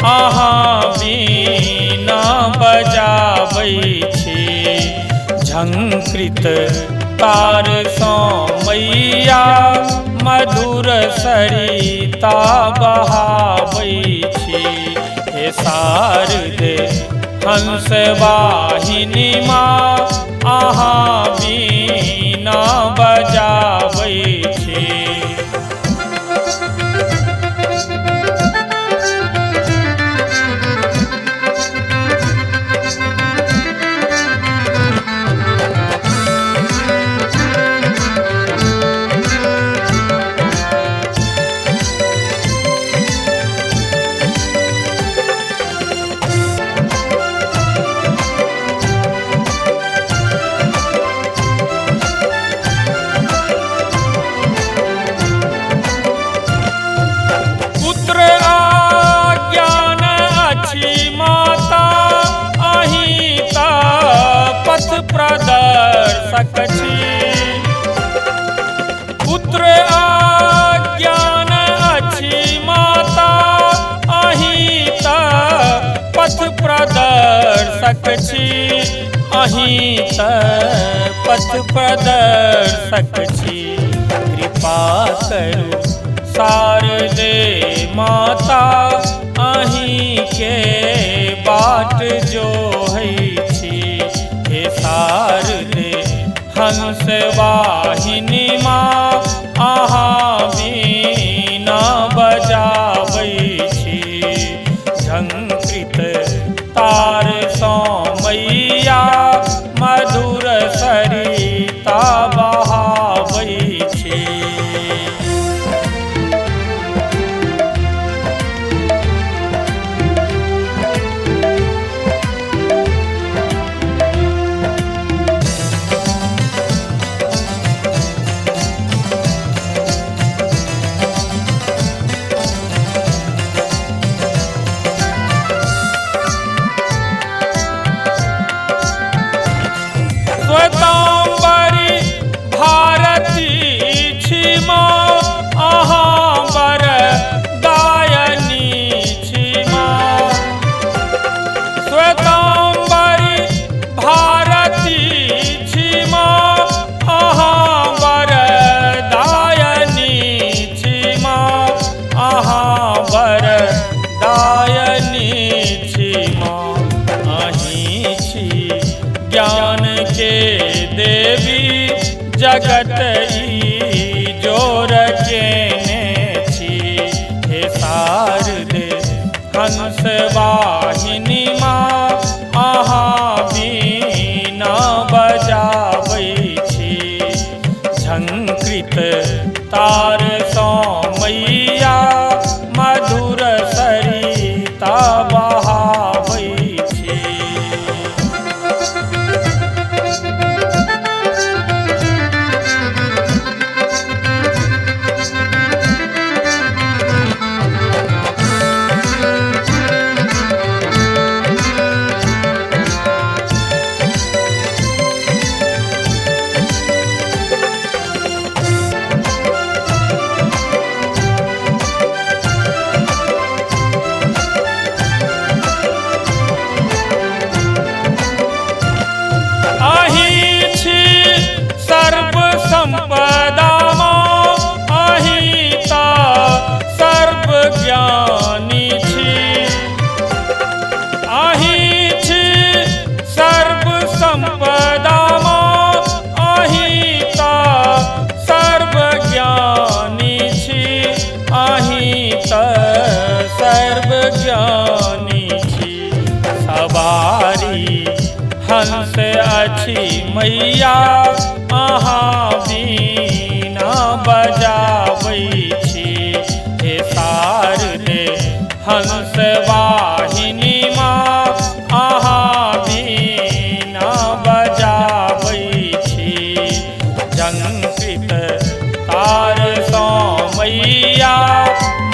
अहाँ बीना बजाबै छी। झंकृत तार सँ मैया मधुर सरिता बहाबै छी। हे शारदे हंस वाहिनी माँ अहाँ बीना बजाबै छी। प्रदर्शक छी। पुत्र आज्ञान अछि माता अहीं त पथ प्रदर्शक छी। अहीं त पथ प्रदर्शक छी। कृपा करू शारदे माता अहीं के बाट जोहै छी। हे शारदे हंस वाहिनी माँ अहाँ बीना बजाबै छी। झंकृत तार सँ मैया मधुर सरिता बहाबै छी। श्वेतांबरी भारती छी माँ अहाँ वरदायनी छी माँ। श्वेतांबरी भारती छी माँ अहाँ वरदायनी छी माँ। अहाँ वरदायनी छी माँ। अहीं छी ज्ञान के देवी जगत ई जोर केने छी। हे शारदे हंस वाहिनी माँ अहाँ बीना बजाबै छी। झंकृत तार सँ मैया मधुर सरिता बहाबै छी। संपदा माँ अहीं त सर्व ज्ञानी छी। अहीं छी सर्व संपदा माँ अहीं त सर्व ज्ञानी छी। अहीं त सर्व ज्ञानी छी। सवारी हंस अछि मैया अहाँ बीना बजाबै छी। हे शारदे हंस वाहिनी माँ अहाँ बीना बजाबै छी। झंकृत तार सँ मैया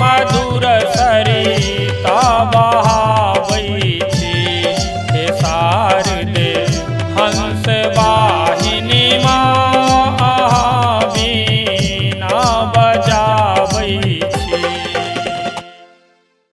मधुर सरिता